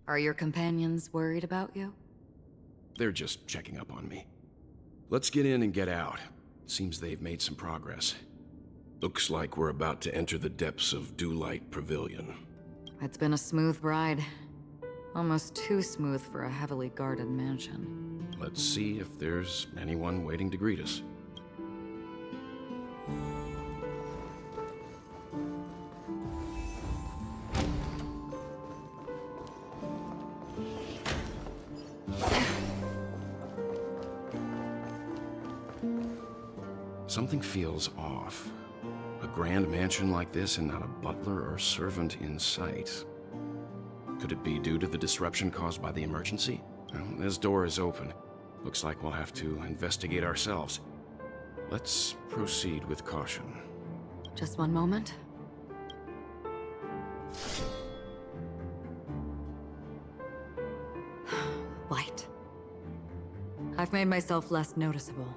Are your companions worried about you? They're just checking up on me. Let's get in and get out. Seems they've made some progress. Looks like we're about to enter the depths of Dewlight Pavilion. It's been a smooth ride. Almost too smooth for a heavily guarded mansion. Let's see if there's anyone waiting to greet us. Something feels off. A grand mansion like this and not a butler or servant in sight. Could it be due to the disruption caused by the emergency? Well, this door is open. Looks like we'll have to investigate ourselves. Let's proceed with caution. Just one moment. Light. I've made myself less noticeable.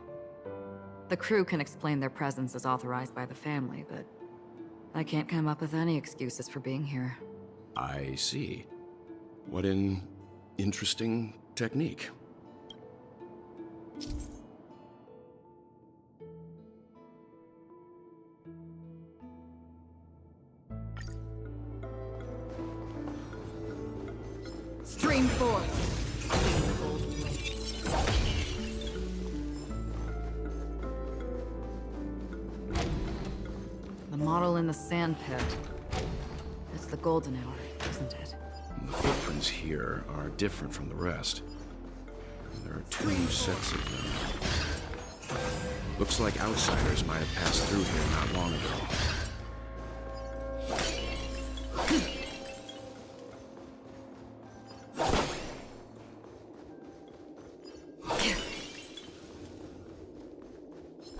The crew can explain their presence as authorized by the family, but I can't come up with any excuses for being here. I see. What an interesting technique. Stream forth! The model in the sand pit. It's the golden hour, isn't it? The footprints here are different from the rest. There are two sets of them. Looks like outsiders might have passed through here not long ago.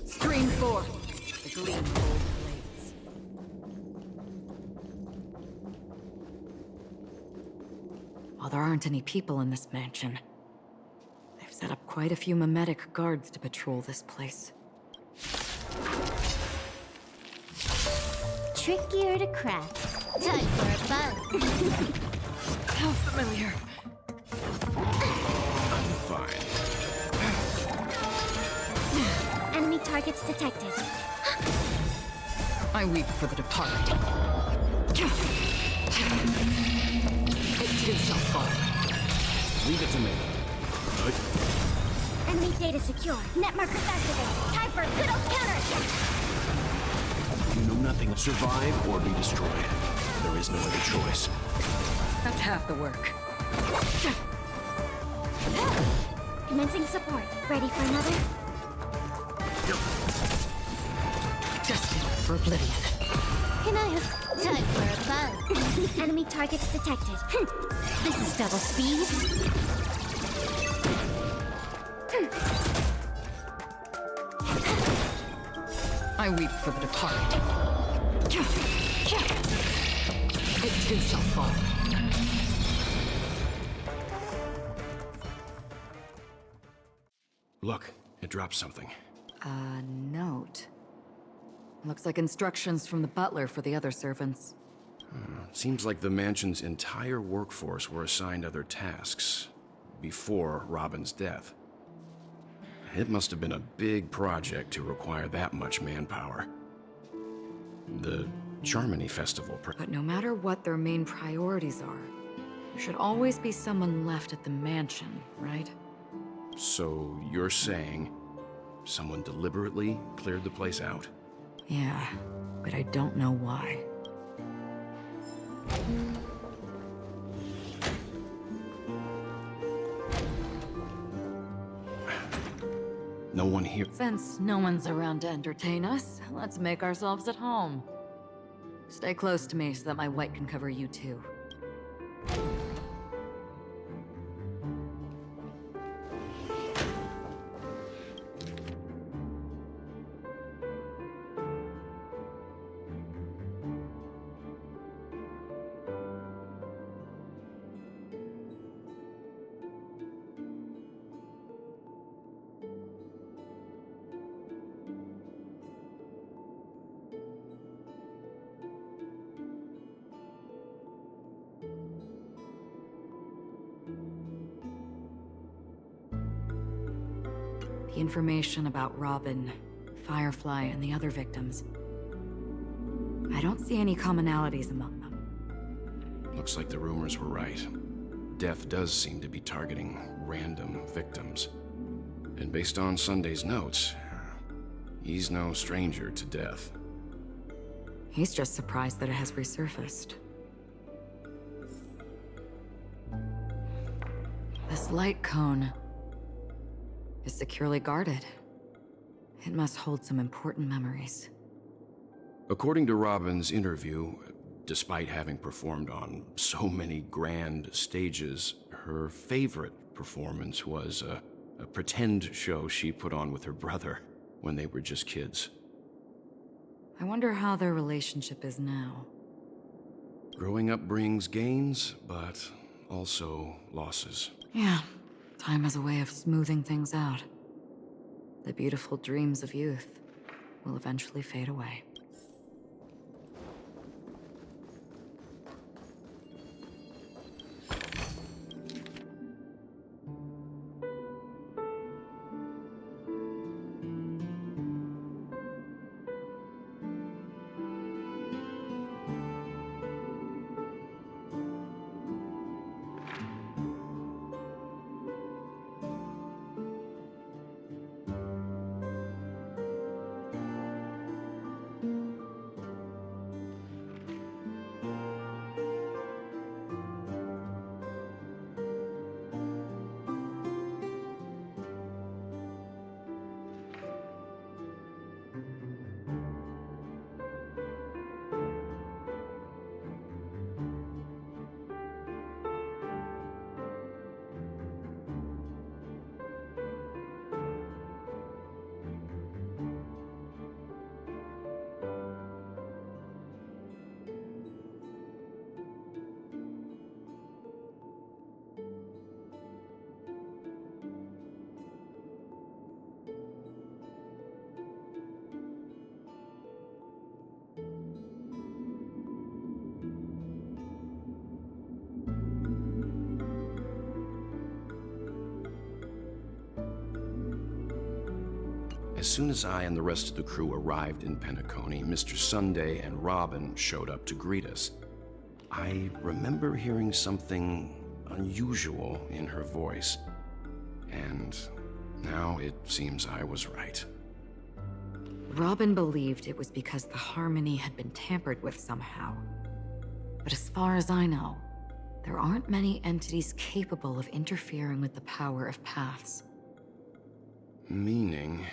Stream forth! The gleam of gold blades. While there aren't any people in this mansion, they've set up quite a few mimetic guards to patrol this place. Trickier to crack. Time for a buzz. How familiar. I'm fine. Enemy targets detected. I weep for the departed. It too shall fall. Leave it to me. Good. Enemy data secure. Net markers activated. Time for a good old counterattack. You know nothing. Survive or be destroyed. There is no other choice. That's half the work. Commencing support. Ready for another? Destined for oblivion. Can I have time for a buzz? Enemy targets detected. This is double speed. I weep for the departed. It too shall fall. Look, it dropped something. A note. Looks like instructions from the butler for the other servants. Seems like the mansion's entire workforce were assigned other tasks before Robin's death. It must have been a big project to require that much manpower. The Charmony Festival. But no matter what their main priorities are, there should always be someone left at the mansion, right? So you're saying someone deliberately cleared the place out? Yeah, but I don't know why. No one here. Since no one's around to entertain us, let's make ourselves at home. Stay close to me so that my white can cover you too. The information about Robin, Firefly, and the other victims. I don't see any commonalities among them. Looks like the rumors were right. Death does seem to be targeting random victims. And based on Sunday's notes, he's no stranger to death. He's just surprised that it has resurfaced. This light cone is securely guarded. It must hold some important memories. According to Robin's interview, despite having performed on so many grand stages, her favorite performance was a pretend show she put on with her brother when they were just kids. I wonder how their relationship is now. Growing up brings gains, but also losses. Yeah, time has a way of smoothing things out. The beautiful dreams of youth will eventually fade away. As soon as I and the rest of the crew arrived in Penacony, Mr. Sunday and Robin showed up to greet us. I remember hearing something unusual in her voice, and now it seems I was right. Robin believed it was because the harmony had been tampered with somehow. But as far as I know, there aren't many entities capable of interfering with the power of paths. Meaning?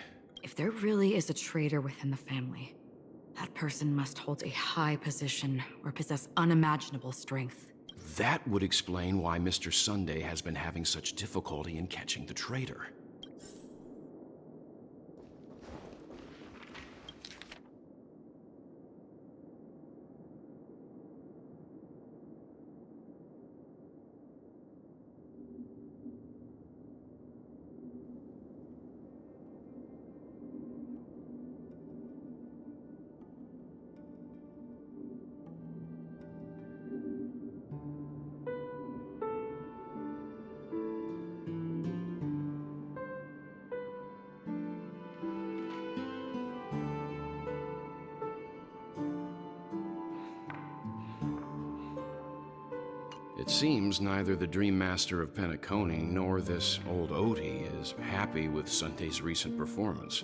If there really is a traitor within the family, that person must hold a high position or possess unimaginable strength. That would explain why Mr. Sunday has been having such difficulty in catching the traitor. It seems neither the Dream Master of Penacony nor this old Odie is happy with Sunday's recent performance.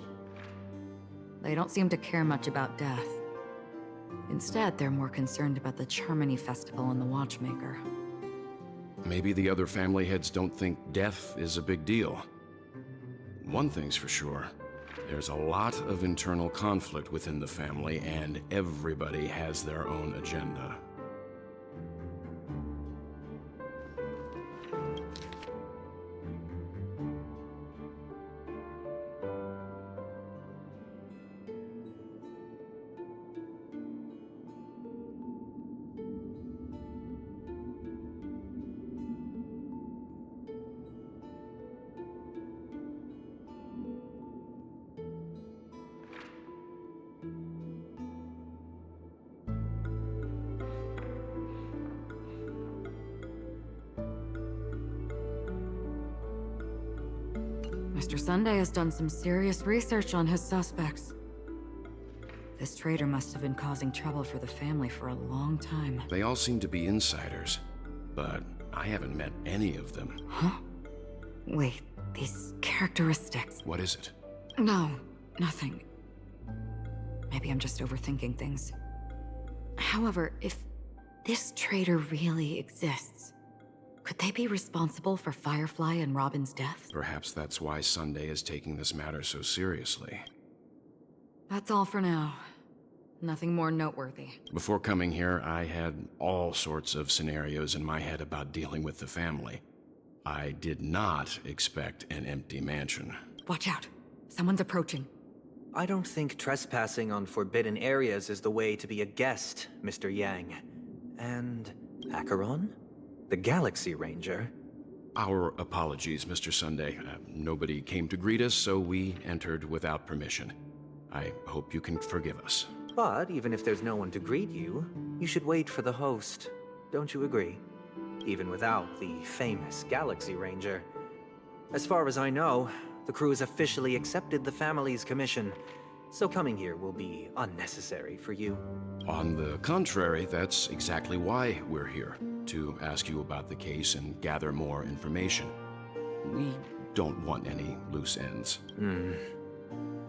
They don't seem to care much about death. Instead, they're more concerned about the Charmony Festival and the Watchmaker. Maybe the other family heads don't think death is a big deal. One thing's for sure, there's a lot of internal conflict within the family, and everybody has their own agenda. Mr. Sunday has done some serious research on his suspects. This traitor must have been causing trouble for the family for a long time. They all seem to be insiders, but I haven't met any of them. Huh? Wait, these characteristics. What is it? No, nothing. Maybe I'm just overthinking things. However, if this traitor really exists, could they be responsible for Firefly and Robin's death? Perhaps that's why Sunday is taking this matter so seriously. That's all for now. Nothing more noteworthy. Before coming here, I had all sorts of scenarios in my head about dealing with the family. I did not expect an empty mansion. Watch out. Someone's approaching. I don't think trespassing on forbidden areas is the way to be a guest, Mr. Yang. And Acheron? The Galaxy Ranger? Our apologies, Mr. Sunday. Nobody came to greet us, so we entered without permission. I hope you can forgive us. But even if there's no one to greet you, you should wait for the host. Don't you agree? Even without the famous Galaxy Ranger. As far as I know, the crew has officially accepted the family's commission, so coming here will be unnecessary for you. On the contrary, that's exactly why we're here, to ask you about the case and gather more information. We don't want any loose ends.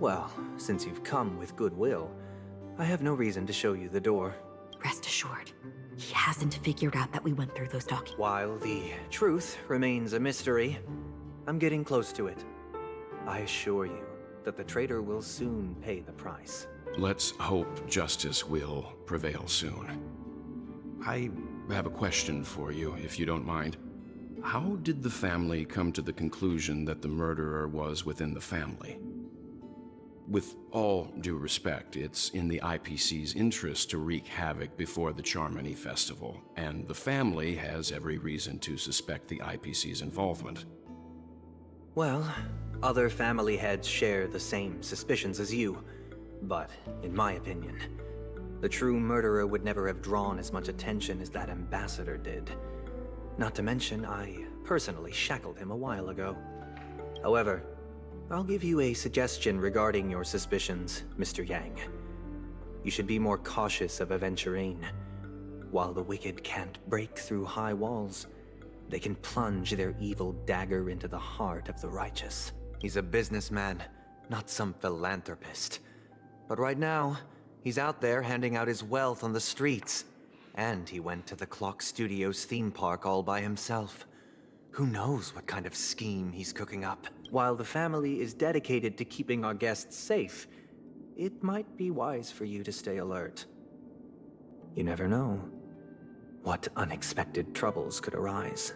Well, since you've come with goodwill, I have no reason to show you the door. Rest assured, he hasn't figured out that we went through those documents. While the truth remains a mystery, I'm getting close to it. I assure you that the traitor will soon pay the price. Let's hope justice will prevail soon. I have a question for you, if you don't mind. How did the family come to the conclusion that the murderer was within the family? With all due respect, it's in the IPC's interest to wreak havoc before the Charmony Festival, and the family has every reason to suspect the IPC's involvement. Well, other family heads share the same suspicions as you, but in my opinion, the true murderer would never have drawn as much attention as that ambassador did. Not to mention, I personally shackled him a while ago. However, I'll give you a suggestion regarding your suspicions, Mr. Yang. You should be more cautious of Aventurine. While the wicked can't break through high walls, they can plunge their evil dagger into the heart of the righteous. He's a businessman, not some philanthropist. But right now, he's out there handing out his wealth on the streets. And he went to the Clock Studios theme park all by himself. Who knows what kind of scheme he's cooking up? While the family is dedicated to keeping our guests safe, it might be wise for you to stay alert. You never know what unexpected troubles could arise.